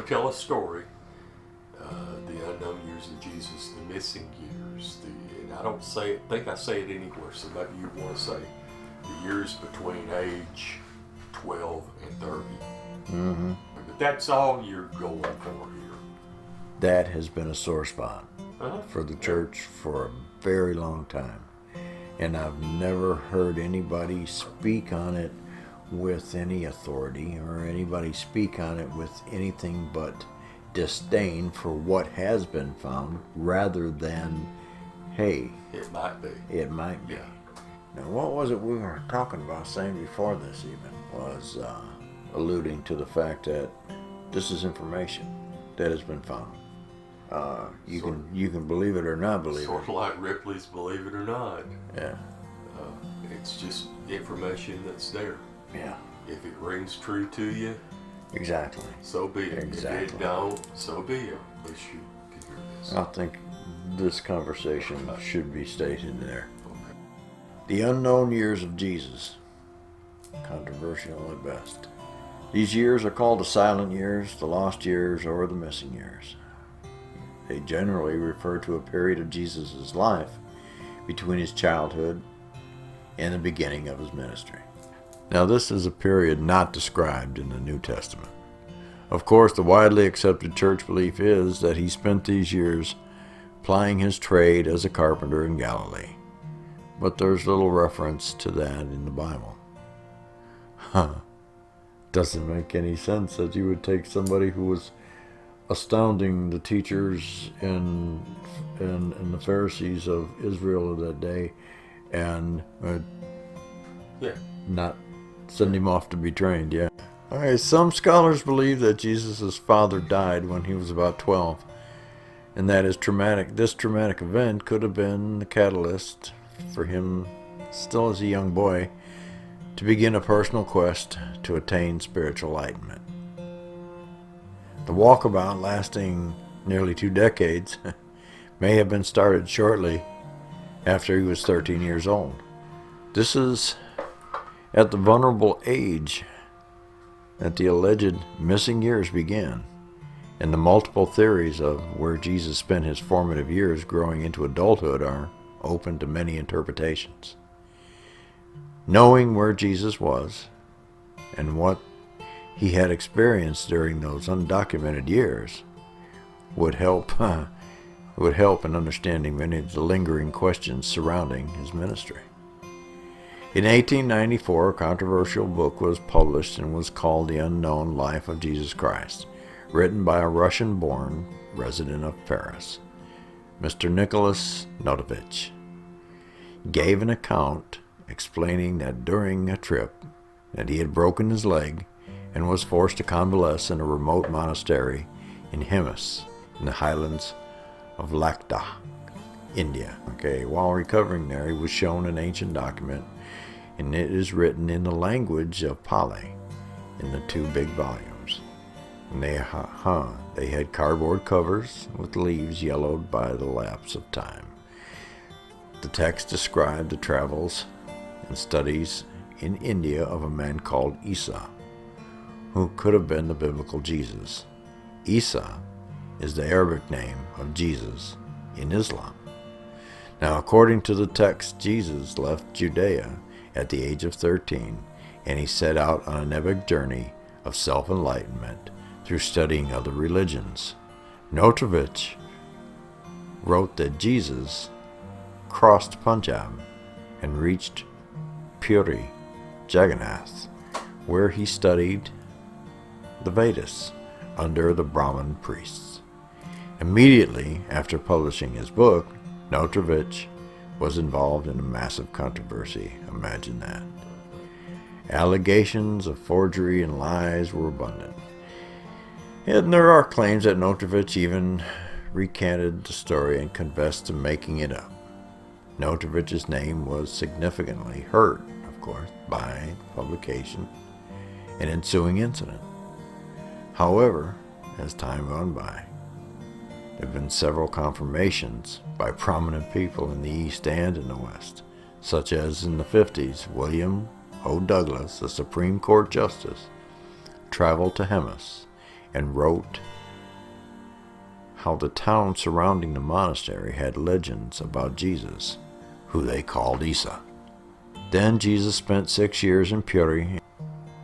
to tell a story. The unknown years of Jesus, the missing years, and I don't think I say it anywhere, so maybe you want to say the years between age 12 and 30. Mm-hmm. But that's all you're going for here. That has been a sore spot Uh-huh. for the church for a very long time. And I've never heard anybody speak on it with any authority or anybody speak on it with anything but disdain for what has been found rather than, hey, It might be. it might be. Yeah. Now, what was it we were talking about saying before this even was alluding to the fact that this is information that has been found. You can believe it or not believe Sort it. of like Ripley's Believe It or Not. Yeah, It's just information that's there. yeah, If it rings true to you, exactly. so be it. If Exactly. it don't, so be it. At least you can hear this. I think this conversation should be stated there. Okay. The unknown years of Jesus. Controversial at best. These years are called the silent years, the lost years, or the missing years. They generally refer to a period of Jesus' life between his childhood and the beginning of his ministry. Now, this is a period not described in the New Testament. Of course, the widely accepted church belief is that he spent these years plying his trade as a carpenter in Galilee. But there's little reference to that in the Bible. Doesn't make any sense that you would take somebody who was astounding the teachers and the Pharisees of Israel of that day and not send him off to be trained. Yeah. All right. Some scholars believe that Jesus' father died when he was about 12, and that this traumatic event could have been the catalyst for him, still as a young boy, to begin a personal quest to attain spiritual enlightenment. The walkabout, lasting nearly 2 decades, may have been started shortly after he was 13 years old. This is at the vulnerable age that the alleged missing years began, and the multiple theories of where Jesus spent his formative years growing into adulthood are open to many interpretations. Knowing where Jesus was and what he had experienced during those undocumented years would help in understanding many of the lingering questions surrounding his ministry. In 1894, a controversial book was published and was called The Unknown Life of Jesus Christ, written by a Russian-born resident of Paris, Mr. Nicholas Notovich. He gave an account explaining that during a trip that he had broken his leg and was forced to convalesce in a remote monastery in Hemis, in the highlands of Ladakh, India. While recovering there, he was shown an ancient document, and it is written in the language of Pali in the 2 big volumes. And they had cardboard covers with leaves yellowed by the lapse of time. The text described the travels and studies in India of a man called Isa, who could have been the biblical Jesus. Isa is the Arabic name of Jesus in Islam. Now, according to the text, Jesus left Judea at the age of 13, and he set out on an epic journey of self-enlightenment through studying other religions. Notovich wrote that Jesus crossed Punjab and reached Puri, Jagannath, where he studied the Vedas under the Brahmin priests. Immediately after publishing his book, Notovich was involved in a massive controversy. Imagine that. Allegations of forgery and lies were abundant. And there are claims that Notovich even recanted the story and confessed to making it up. Notovich's name was significantly hurt, of course, by publication and ensuing incident. However, as time gone by, there have been several confirmations by prominent people in the East and in the West, such as in the 50s, William O. Douglas, a Supreme Court Justice, traveled to Hemis and wrote how the town surrounding the monastery had legends about Jesus, who they called Isa. Then Jesus spent 6 years in Puri,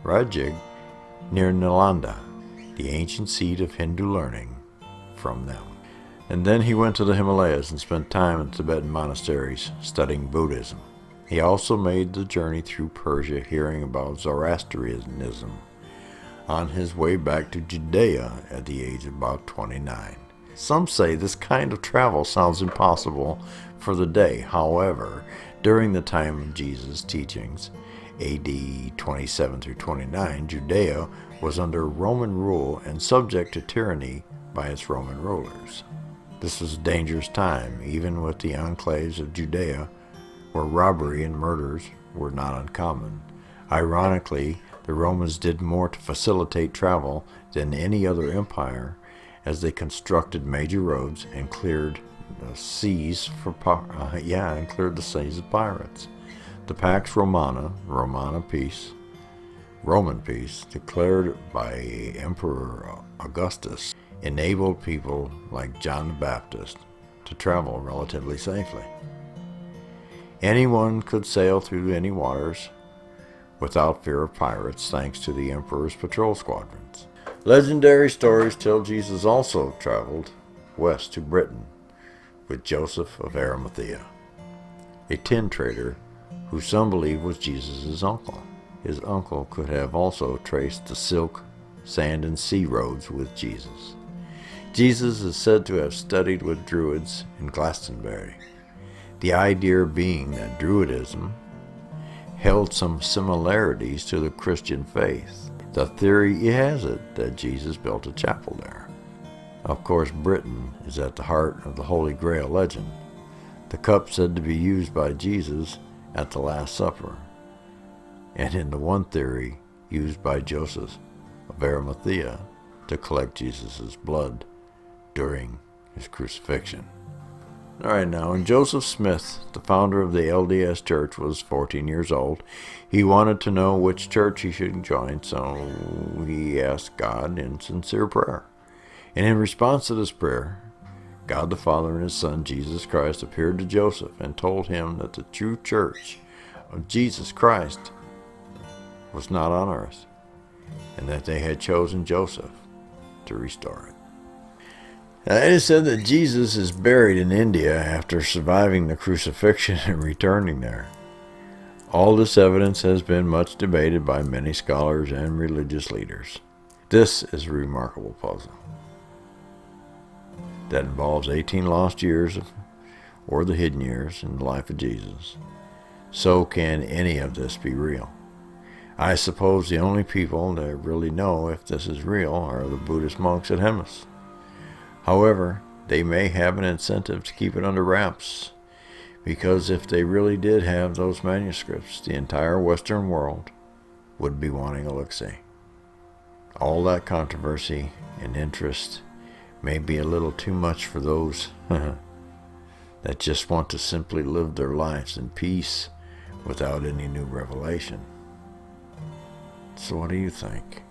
Rajig, near Nalanda, the ancient seat of Hindu learning from them. And then he went to the Himalayas and spent time in Tibetan monasteries studying Buddhism. He also made the journey through Persia, hearing about Zoroastrianism on his way back to Judea at the age of about 29. Some say this kind of travel sounds impossible for the day. However, during the time of Jesus' teachings, AD 27 through 29, Judea was under Roman rule and subject to tyranny by its Roman rulers. This was a dangerous time, even with the enclaves of Judea, where robbery and murders were not uncommon. Ironically, the Romans did more to facilitate travel than any other empire, as they constructed major roads and cleared the seas of pirates. The Pax Romana, Roman peace, declared by Emperor Augustus, enabled people like John the Baptist to travel relatively safely. Anyone could sail through any waters without fear of pirates, thanks to the emperor's patrol squadrons. Legendary stories tell Jesus also traveled west to Britain with Joseph of Arimathea, a tin trader who some believe was Jesus' uncle. His uncle could have also traced the silk, sand, and sea roads with Jesus. Jesus is said to have studied with Druids in Glastonbury, the idea being that Druidism held some similarities to the Christian faith. The theory has it that Jesus built a chapel there. Of course, Britain is at the heart of the Holy Grail legend, the cup said to be used by Jesus at the Last Supper, and in the one theory, used by Joseph of Arimathea to collect Jesus' blood during his crucifixion. Alright, now, when Joseph Smith, the founder of the LDS Church, was 14 years old, he wanted to know which church he should join, so he asked God in sincere prayer. And in response to this prayer, God the Father and His Son, Jesus Christ, appeared to Joseph and told him that the true church of Jesus Christ was not on earth, and that they had chosen Joseph to restore it. It is said that Jesus is buried in India after surviving the crucifixion and returning there. All this evidence has been much debated by many scholars and religious leaders. This is a remarkable puzzle that involves 18 lost years or the hidden years in the life of Jesus. So can any of this be real? I suppose the only people that really know if this is real are the Buddhist monks at Hemis. However, they may have an incentive to keep it under wraps, because if they really did have those manuscripts, the entire Western world would be wanting a look-see. All that controversy and interest may be a little too much for those that just want to simply live their lives in peace without any new revelation. So what do you think?